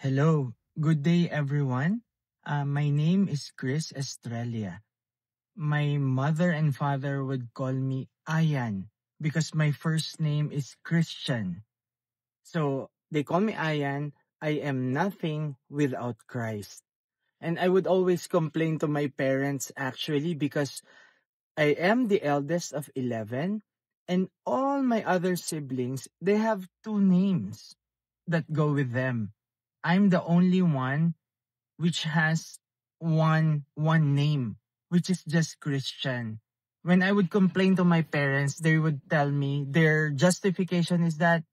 Hello, good day everyone. My name is Chris Estrella. My mother and father would call me Ayan because my first name is Christian. So they call me Ayan. I am nothing without Christ. And I would always complain to my parents actually because I am the eldest of 11 and all my other siblings, they have two names that go with them. I'm the only one which has one name, which is just Christian. When I would complain to my parents, they would tell me their justification is that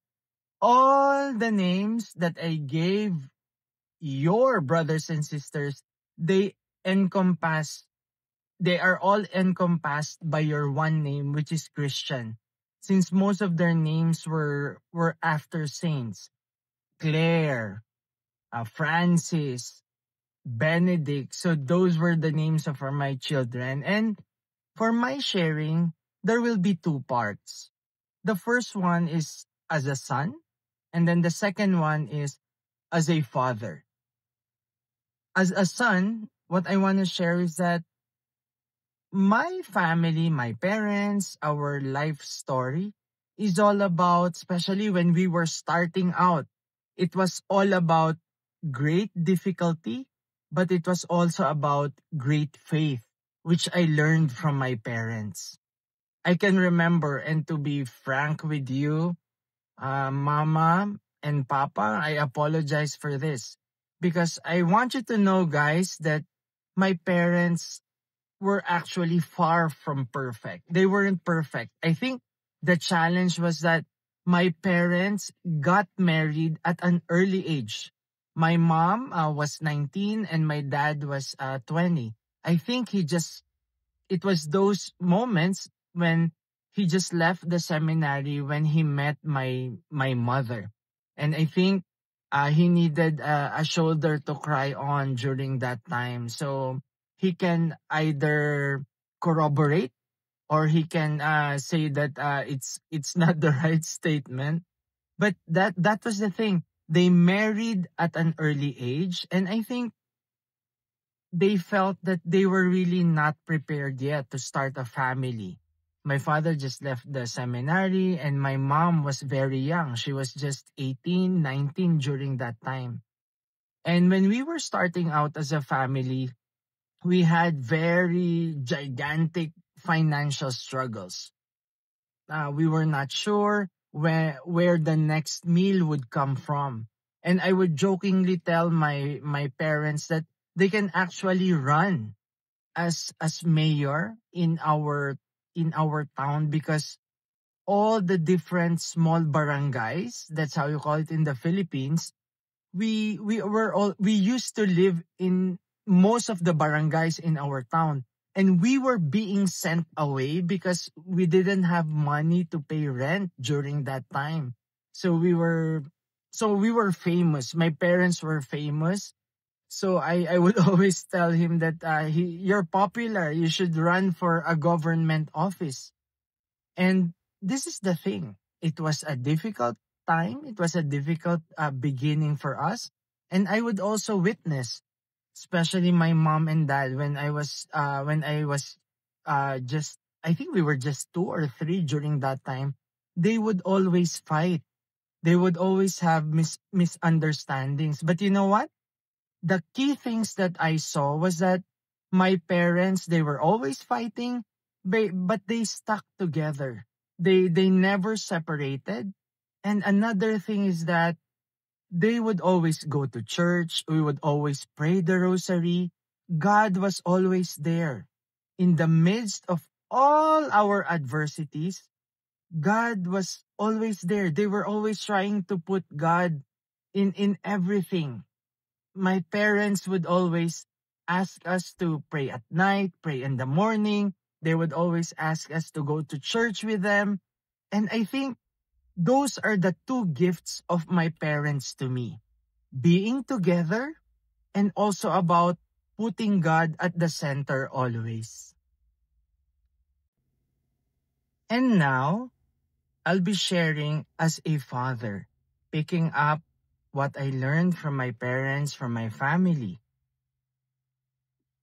all the names that I gave your brothers and sisters, they encompass, they are all encompassed by your one name, which is Christian. Since most of their names were after saints, Claire, Francis, Benedict. So those were the names of my children. And for my sharing, there will be two parts. The first one is as a son, and then the second one is as a father. As a son, what I want to share is that my family, my parents, our life story is all about, especially when we were starting out, it was all about great difficulty, but it was also about great faith, which I learned from my parents. I can remember, and to be frank with you, Mama and Papa, I apologize for this because I want you to know, guys, that my parents were actually far from perfect. They weren't perfect. I think the challenge was that my parents got married at an early age. My mom was 19 and my dad was 20. I think it was those moments when he just left the seminary when he met my mother. And I think he needed a shoulder to cry on during that time. So he can either corroborate or he can say that it's not the right statement. But that was the thing. They married at an early age, and I think they felt that they were really not prepared yet to start a family. My father just left the seminary and my mom was very young. She was just 18, 19 during that time. And when we were starting out as a family, we had very gigantic financial struggles. We were not sure where the next meal would come from. And I would jokingly tell my parents that they can actually run as mayor in our town because all the different small barangays, that's how you call it in the Philippines, we used to live in most of the barangays in our town, and we were being sent away because we didn't have money to pay rent during that time. So we were famous. My parents were famous. So I would always tell him that you're popular. You should run for a government office. And this is the thing. It was a difficult time. It was a difficult beginning for us. And I would also witness, especially my mom and dad, when I was just, I think we were just 2 or 3 during that time. They would always fight. They would always have misunderstandings. But you know what? The key things that I saw was that my parents, they were always fighting, but they stuck together. They never separated. And another thing is that they would always go to church. We would always pray the rosary. God was always there. In the midst of all our adversities, God was always there. They were always trying to put God in everything. My parents would always ask us to pray at night, pray in the morning. They would always ask us to go to church with them. And I think those are the two gifts of my parents to me. Being together and also about putting God at the center always. And now, I'll be sharing as a father, picking up what I learned from my parents, from my family.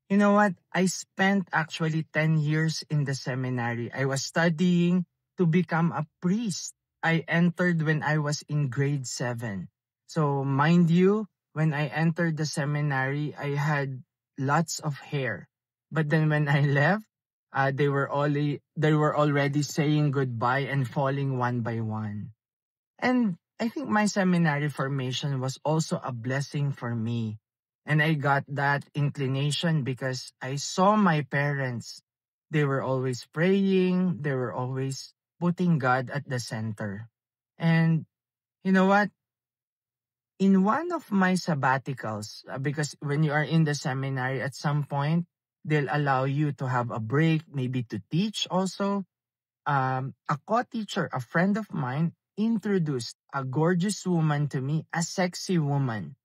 You know what? I spent actually 10 years in the seminary. I was studying to become a priest. I entered when I was in grade 7. So mind you, when I entered the seminary, I had lots of hair. But then when I left, they were already saying goodbye and falling one by one. And I think my seminary formation was also a blessing for me. And I got that inclination because I saw my parents. They were always praying, they were always putting God at the center. And you know what? In one of my sabbaticals, because when you are in the seminary at some point, they'll allow you to have a break, maybe to teach also. A co-teacher, a friend of mine, introduced a gorgeous woman to me, a sexy woman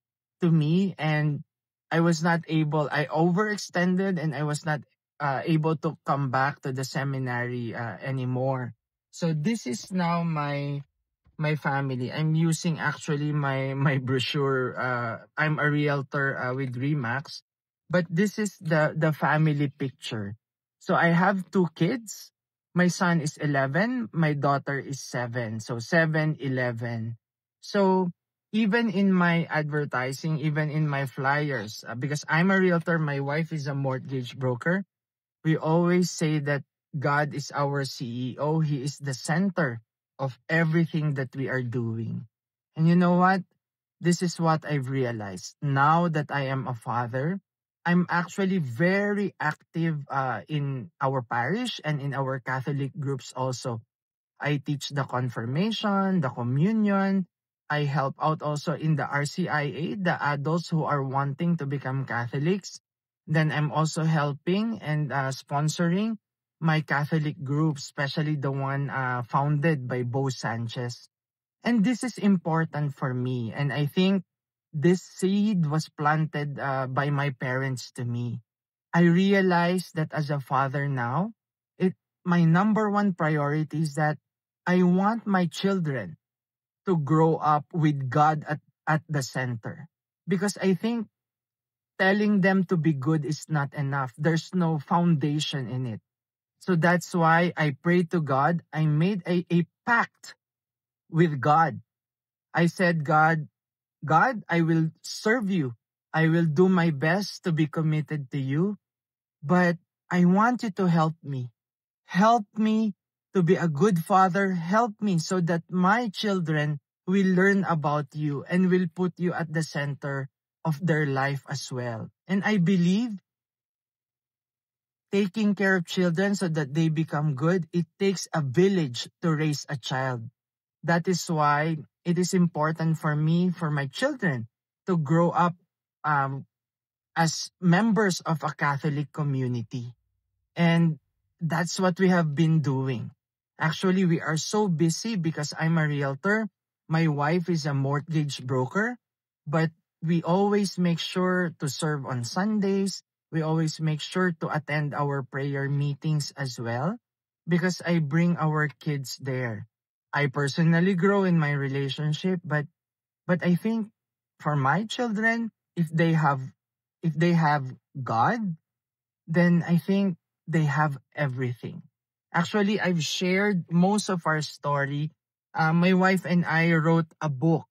to me, and I overextended and I was not able to come back to the seminary anymore. So this is now my family. I'm using actually my brochure. I'm a realtor with Remax, but this is the family picture. So I have 2 kids. My son is 11. My daughter is 7. So 7, 11. So even in my advertising, even in my flyers, because I'm a realtor, my wife is a mortgage broker. We always say that God is our CEO. He is the center of everything that we are doing. And you know what? This is what I've realized. Now that I am a father, I'm actually very active in our parish and in our Catholic groups also. I teach the confirmation, the communion. I help out also in the RCIA, the adults who are wanting to become Catholics. Then I'm also helping and sponsoring my Catholic group, especially the one founded by Bo Sanchez. And this is important for me. And I think this seed was planted by my parents to me. I realize that as a father now, my number one priority is that I want my children to grow up with God at the center. Because I think telling them to be good is not enough. There's no foundation in it. So that's why I pray to God. I made a pact with God. I said, God, I will serve you. I will do my best to be committed to you, but I want you to help me. Help me to be a good father. Help me so that my children will learn about you and will put you at the center of their life as well. And I believe taking care of children so that they become good, it takes a village to raise a child. That is why it is important for me, for my children, to grow up as members of a Catholic community. And that's what we have been doing. Actually, we are so busy because I'm a realtor. My wife is a mortgage broker, but we always make sure to serve on Sundays. We always make sure to attend our prayer meetings as well because I bring our kids there. I personally grow in my relationship, but I think for my children, if they have God, then I think they have everything. Actually, I've shared most of our story. My wife and I wrote a book.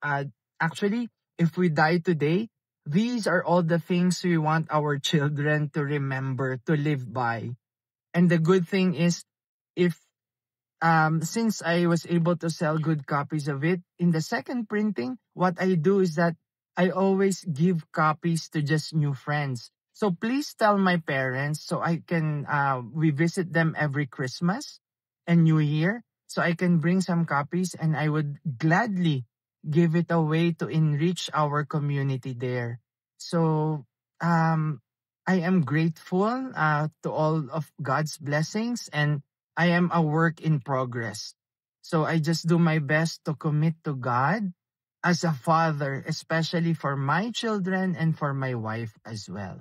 Uh, Actually, if we die today, these are all the things we want our children to remember, to live by. And the good thing is, if since I was able to sell good copies of it, in the second printing, what I do is that I always give copies to just new friends. So please tell my parents so I can, we visit them every Christmas and New Year. So I can bring some copies and I would gladly give it away to enrich our community there. So I am grateful to all of God's blessings, and I am a work in progress. So I just do my best to commit to God as a father, especially for my children and for my wife as well.